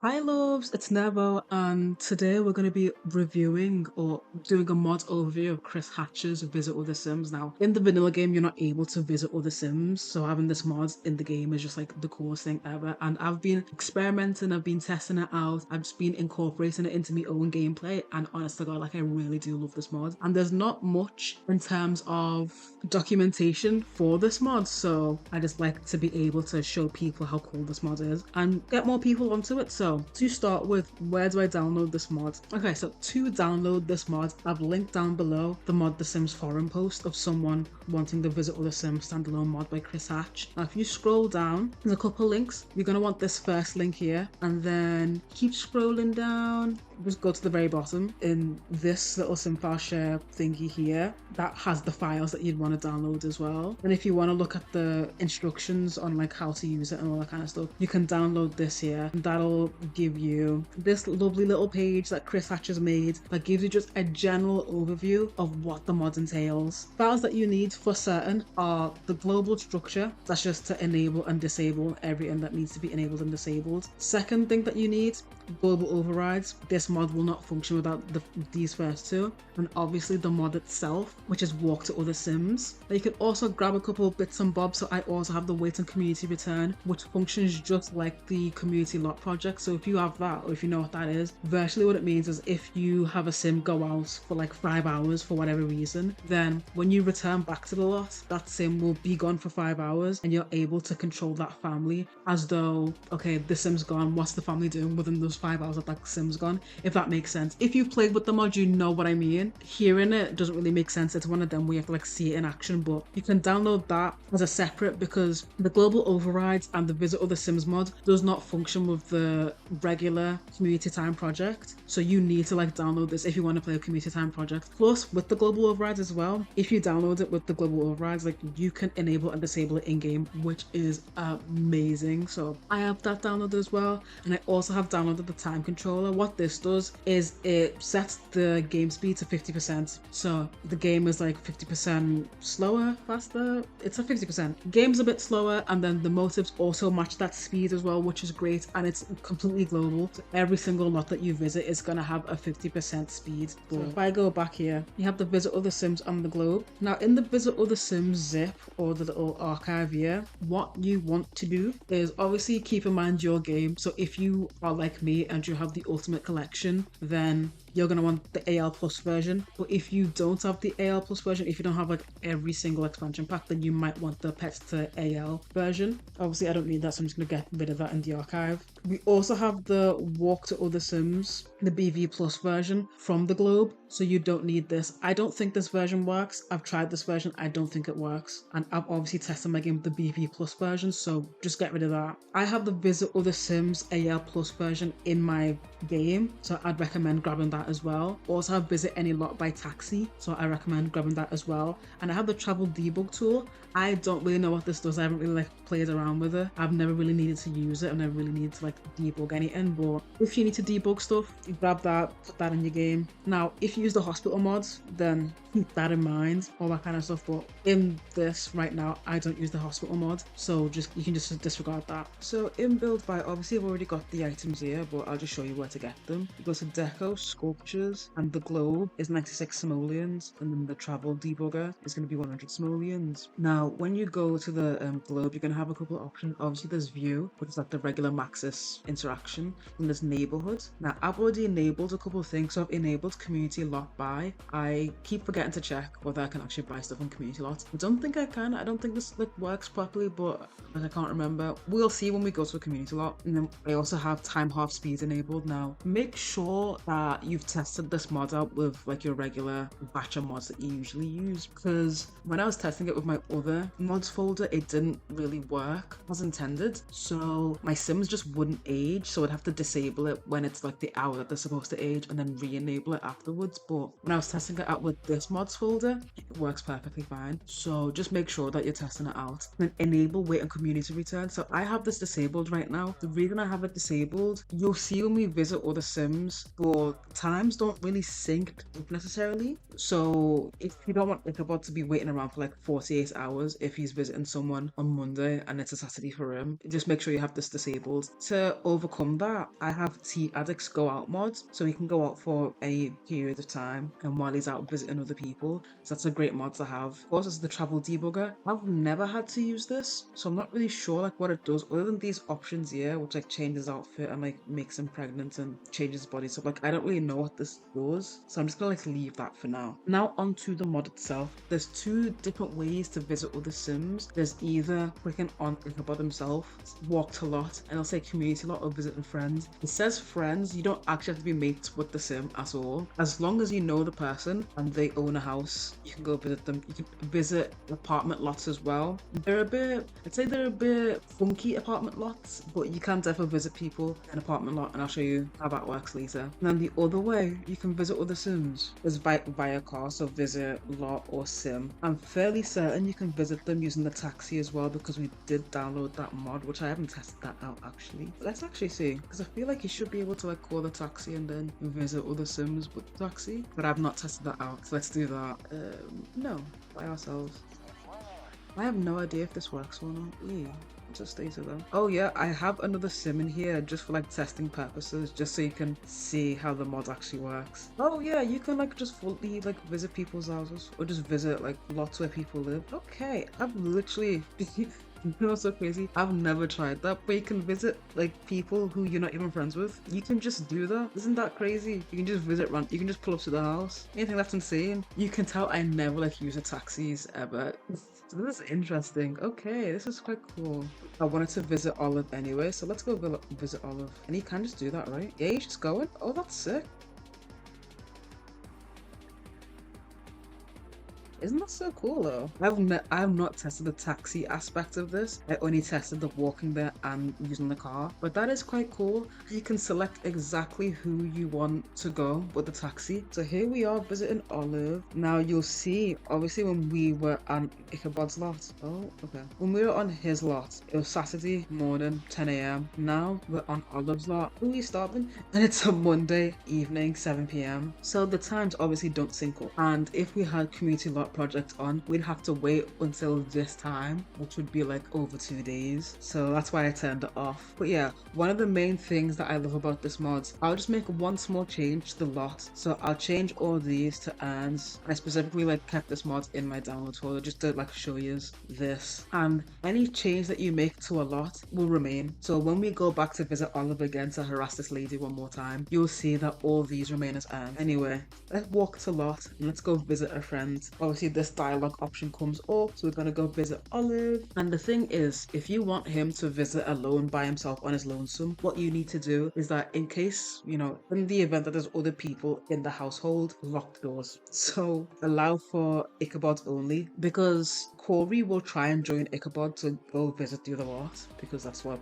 Hi loves, it's Nevo, and today we're going to be reviewing or doing a mod overview of Chris Hatcher's Visit Other Sims. Now, in the vanilla game, you're not able to visit other Sims, so having this mod in the game is just like the coolest thing ever. And I've been experimenting, I've been testing it out, I've just been incorporating it into my own gameplay, and honest to God, like I really do love this mod. And there's not much in terms of documentation for this mod, so I just like to be able to show people how cool this mod is and get more people onto it. So to start with, where do I download this mod? Okay, so to download this mod, I've linked down below the Mod The Sims forum post of someone wanting the Visit Other Sims standalone mod by Chris Hatch. Now if you scroll down, there's a couple links. You're going to want this first link here, and then keep scrolling down, just go to the very bottom. In this little sim file share thingy here, that has the files that you'd want to download as well. And if you want to look at the instructions on like how to use it and all that kind of stuff, you can download this here, and that'll give you this lovely little page that Chris Hatcher's made that gives you just a general overview of what the mod entails. Files that you need for certain are the global structure, that's just to enable and disable everything that needs to be enabled and disabled. Second thing that you need, global overrides. This mod will not function without these first two, and obviously the mod itself, which is walk to other sims. Now you can also grab a couple of bits and bobs, so I also have the wait and community return, which functions just like the community lot project. So if you have that, or if you know what that is, virtually what it means is if you have a sim go out for like 5 hours for whatever reason, then when you return back to the lot, that sim will be gone for 5 hours, and you're able to control that family as though, okay, the sim's gone, what's the family doing within those 5 hours that sim's gone, if that makes sense. If you've played with the mod, you know what I mean. Hearing it doesn't really make sense. It's one of them where you have to like see it in action, but you can download that as a separate, because the global overrides and the Visit Other Sims mod does not function with the regular community time project, so you need to like download this if you want to play a community time project. Plus with the global overrides as well, if you download it with the global overrides, like you can enable and disable it in game, which is amazing. So I have that downloaded as well, and I also have downloaded the time controller. What this does is it sets the game speed to 50%, so the game is like 50% slower, faster. It's a 50%. Game's a bit slower, and then the motives also match that speed as well, which is great, and it's completely global. So every single lot that you visit is gonna have a 50% speed. So if I go back here, you have the Visit Other Sims on the globe. Now in the Visit Other Sims zip, or the little archive here, what you want to do is obviously keep in mind your game. So if you are like me and you have the Ultimate Collection, then you're going to want the AL Plus version. But if you don't have the AL Plus version, if you don't have like every single expansion pack, then you might want the Pets to AL version. Obviously I don't need that, so I'm just going to get rid of that in the archive. We also have the Walk to Other Sims, the BV Plus version from the globe, so you don't need this. I don't think this version works. I've tried this version, I don't think it works, and I've obviously tested my game with the BV Plus version, so just get rid of that. I have the Visit Other Sims AL Plus version in my game, so I'd recommend grabbing that as well. Also have Visit Any Lot by Taxi, so I recommend grabbing that as well. And I have the Travel Debug tool. I don't really know what this does. I haven't really like played around with it. I've never really needed to use it. I've never really needed to like debug anything, but if you need to debug stuff, you grab that, put that in your game. Now if you use the hospital mods, then keep that in mind, all that kind of stuff. But in this right now, I don't use the hospital mod, so just you can just disregard that. So in build by, obviously I've already got the items here, but I'll just show you where to get them. You go to Deco, Sculptures, and the globe is 96 simoleons, and then the travel debugger is going to be 100 simoleons. Now when you go to the globe, you're going to have a couple of options. Obviously there's view, which is like the regular Maxis interaction, and there's neighborhood. Now I've already enabled a couple of things. So I've enabled community lot buy. I keep forgetting to check whether I can actually buy stuff on community lots. I don't think I can. I don't think this like works properly, but like, I can't remember. We'll see when we go to a community lot. And then I also have time half speed enabled. Now make sure that you've tested this mod out with like your regular batch of mods that you usually use, because when I was testing it with my other mods folder, it didn't really work as intended. So my sims just wouldn't age, so I'd have to disable it when it's like the hour that they're supposed to age and then re-enable it afterwards. But when I was testing it out with this mods folder, it works perfectly fine. So just make sure that you're testing it out. And then enable wait and community return. So I have this disabled right now. The reason I have it disabled, you'll see when we visit other sims, but times don't really sync up necessarily. So if you don't want Ichabod to be waiting around for like 48 hours hours if he's visiting someone on Monday and it's a Saturday for him. Just make sure you have this disabled. To overcome that, I have Tea Addicts Go Out mod, so he can go out for a period of time and while he's out visiting other people. So that's a great mod to have. Of course, it's the travel debugger. I've never had to use this, so I'm not really sure like what it does other than these options here, which like changes outfit and like makes him pregnant and changes body. So like I don't really know what this does, so I'm just gonna like leave that for now. Now onto the mod itself. There's two different ways to visit other Sims. There's either clicking on Ichabod himself, walk to lot, and it'll say community lot or visiting friends. It says friends, you don't actually have to be mates with the Sim at all. As long as you know the person and they own a house, you can go visit them. You can visit apartment lots as well. I'd say they're a bit funky apartment lots, but you can definitely visit people in apartment lot, and I'll show you how that works later. And then the other way you can visit other Sims is via car, so visit lot or Sim. I'm fairly certain you can visit them using the taxi as well, because we did download that mod, which I haven't tested that out actually. Let's actually see, because I feel like you should be able to like call the taxi and then visit other Sims with the taxi, but I've not tested that out, so let's do that. No, by ourselves. I have no idea if this works or not. Yeah. Just stay to them. Oh yeah, I have another sim in here just for like testing purposes, just so you can see how the mod actually works. Oh yeah, you can like just fully like visit people's houses or just visit like lots where people live. Okay, I've literally you know what's so crazy? I've never tried that, but you can visit like people who you're not even friends with. You can just do that. Isn't that crazy? You can just visit you can just pull up to the house. Anything that's insane. You can tell I never like use the taxis ever. So this is interesting. Okay, this is quite cool. I wanted to visit Olive anyway, so let's go visit Olive. And you can just do that, right? Yeah, you're just going. Oh, that's sick. Isn't that so cool though? I've not tested the taxi aspect of this. I only tested the walking there and using the car. But that is quite cool. You can select exactly who you want to go with the taxi. So here we are visiting Olive. Now you'll see, obviously when we were on Ichabod's lot. Oh, okay. When we were on his lot, it was Saturday morning, 10 a.m. Now we're on Olive's lot. Who are we starting? And it's a Monday evening, 7 p.m. So the times obviously don't sync up. And if we had community lot project on, we'd have to wait until this time, which would be like over 2 days. So that's why I turned it off. But yeah, one of the main things that I love about this mod, I'll just make one small change to the lot. So I'll change all these to earns. I specifically like kept this mod in my download folder just to like show you this. And any change that you make to a lot will remain. So when we go back to visit Olive again to harass this lady one more time, you'll see that all these remain as earned. Anyway, let's walk to lot and let's go visit a friend. Obviously this dialogue option comes up, so we're gonna go visit Olive. And the thing is, if you want him to visit alone by himself on his lonesome, what you need to do is that in case, you know, in the event that there's other people in the household, lock doors. So allow for Ichabod only, because Corey will try and join Ichabod to go visit the other lot, because that's kind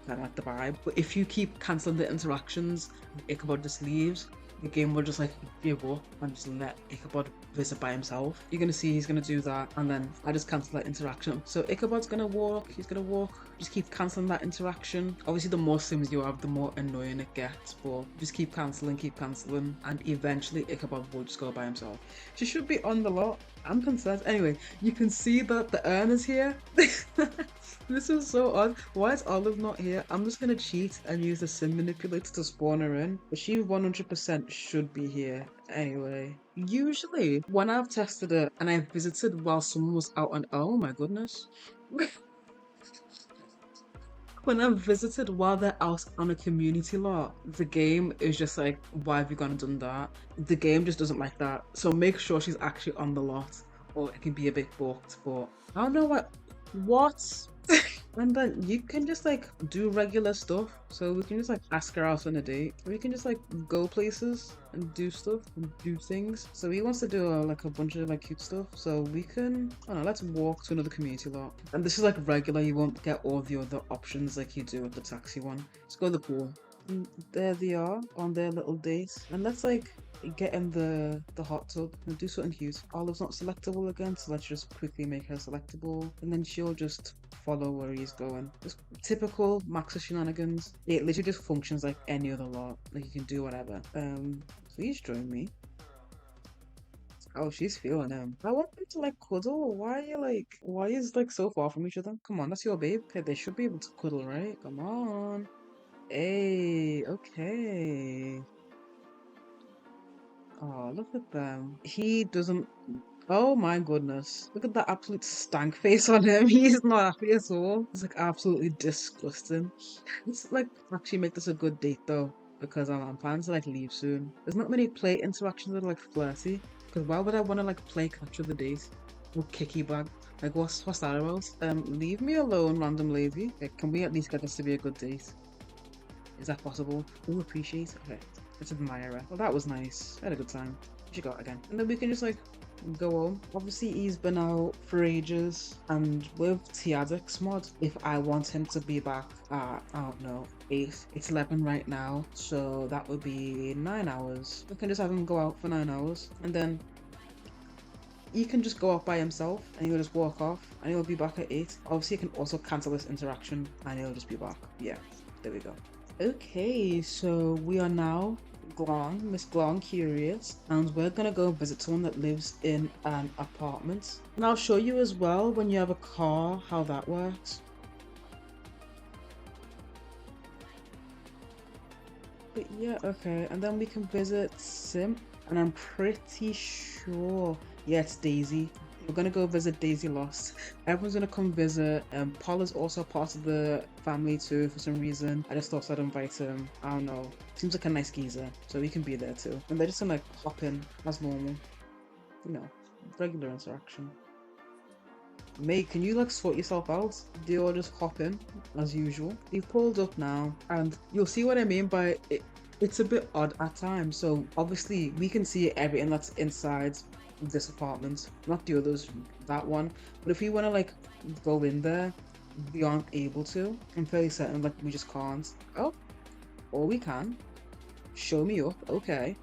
of like the vibe. But if you keep cancelling the interactions, Ichabod just leaves. The game will just like give up and just let Ichabod visit by himself. You're gonna see he's gonna do that, and then I just cancel that interaction. So Ichabod's gonna walk, he's gonna walk, just keep cancelling that interaction. Obviously the more sims you have, the more annoying it gets, but just keep cancelling, and eventually Ichabod will just go by himself. She should be on the lot. I'm concerned. Anyway, you can see that the urn is here. This is so odd. Why is Olive not here? I'm just gonna cheat and use the sim manipulator to spawn her in, but she 100% should be here anyway. Usually when I've tested it and I visited while someone was out on, oh my goodness. When I've visited while they're out on a community lot, the game is just like, why have you gone and done that? The game just doesn't like that. So make sure she's actually on the lot, or it can be a bit booked. But I don't know what? And then you can just like do regular stuff. So we can just like ask her out on a date. Or we can just like go places and do stuff and do things. So he wants to do like a bunch of like cute stuff. So we can, I don't know, let's walk to another community lot. And this is like regular. You won't get all the other options like you do with the taxi one. Let's go to the pool. And there they are on their little date. And let's like get in the hot tub and do something cute. Olive's not selectable again, so let's just quickly make her selectable, and then she'll just follow where he's going. Just typical Max's shenanigans. It literally just functions like any other lot. Like you can do whatever. Please join me. Oh, she's feeling him. I want them to like cuddle. Why is like so far from each other? Come on, that's your babe. Okay, they should be able to cuddle, right? Come on. Hey, okay. Oh, look at them. He doesn't. Oh my goodness. Look at that absolute stank face on him. He's not happy at all. It's like absolutely disgusting. It's like actually make this a good date though, because I'm planning to like leave soon. There's not many play interactions that are like flirty. Because why would I want to like play catch with the date? Or kicky bag? Like what's that about? Leave me alone, random lady. Like, can we at least get this to be a good date? Is that possible? Oh, appreciate. Okay, let's admire her. Well, that was nice. I had a good time. We should go out again, and then we can just like go home. Obviously, he's been out for ages, and with Tiadic's mod, if I want him to be back at, I don't know, 8, it's 11 right now, so that would be 9 hours. We can just have him go out for 9 hours, and then he can just go out by himself, and he'll just walk off, and he'll be back at 8. Obviously, you can also cancel this interaction, and he'll just be back. Yeah, there we go. Okay, so we are now Miss Glong Curious, and we're gonna go visit someone that lives in an apartment. And I'll show you as well when you have a car how that works. But yeah, okay, and then we can visit Sim, and I'm pretty sure, yeah, it's Daisy. We're gonna go visit Daisy Lost. Everyone's gonna come visit. Paul is also part of the family too for some reason. I just thought I'd invite him. I don't know. Seems like a nice geezer, so he can be there too. And they're just gonna like hop in as normal. You know, regular interaction. May, can you like sort yourself out? Do you all just hop in as usual? You've pulled up now, and you'll see what I mean by it. It's a bit odd at times. So obviously we can see everything that's inside this apartment, not the others, that one. But if we want to like go in there, we aren't able to. I'm fairly certain like we just can't. Oh, or we can. Show me up, okay.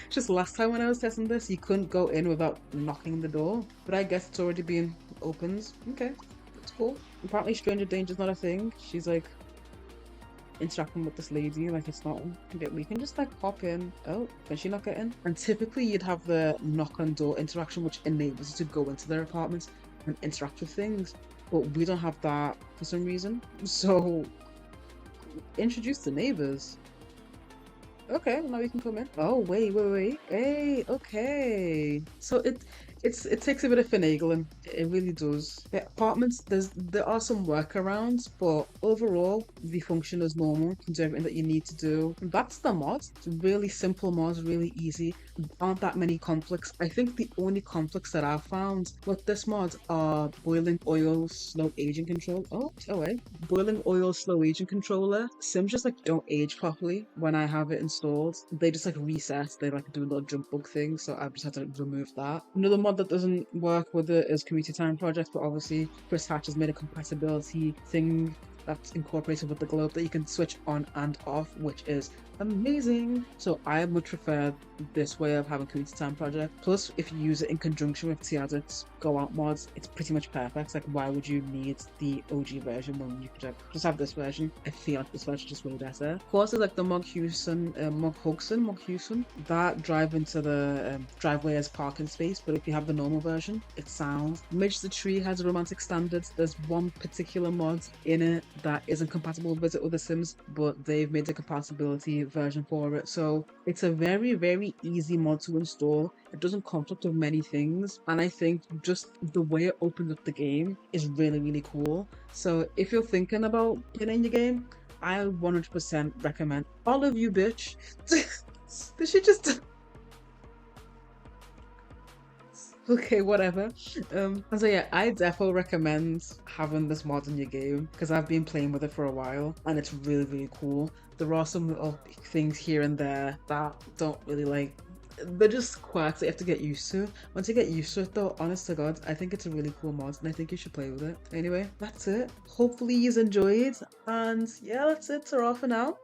Just last time when I was testing this, you couldn't go in without knocking the door. But I guess it's already been opened. Okay, that's cool. Apparently stranger danger's not a thing. She's like interacting with this lady like it's not. We can just like hop in. Oh, can she not get in? And typically you'd have the knock on door interaction which enables you to go into their apartments and interact with things, but we don't have that for some reason. So introduce the neighbors. Okay, now we can come in. Oh wait. Hey, okay. So it takes a bit of finagling. It really does. The apartments, there are some workarounds, but overall the function is normal. Can do everything that you need to do. And that's the mod. It's a really simple mod, really easy. Aren't that many conflicts. I think the only conflicts that I've found with this mod are boiling oil, slow aging control. Oh wait. Boiling oil, slow aging controller. Sims just like don't age properly when I have it installed. They just like reset. They like do a little jump bug thing, so I've just had to remove that. Another mod that doesn't work with it is community time projects, but obviously Chris Hatch has made a compatibility thing that's incorporated with the globe that you can switch on and off, which is amazing. So I much prefer this way of having community time project. Plus, if you use it in conjunction with Tiadic's go out mods, it's pretty much perfect. Like, why would you need the OG version when you could just have this version? I feel like this version is just way better. Of course, there's like the Mog Hugson, that drive into the driveway as parking space. But if you have the normal version, it sounds. Midge the Tree has romantic standards. There's one particular mod in it that isn't compatible with other Sims, but they've made a compatibility version for it. So it's a very easy mod to install. It doesn't conflict with many things, and I think just the way it opens up the game is really cool. So if you're thinking about getting your game, I 100% recommend. All of you, bitch. Did she just okay, whatever. So yeah, I definitely recommend having this mod in your game because I've been playing with it for a while and it's really cool. There are some little things here and there that don't really like. They're just quirks that you have to get used to. Once you get used to it though, honest to God, I think it's a really cool mod and I think you should play with it. Anyway, that's it. Hopefully you enjoyed, and yeah, that's it. Ta-ra for now.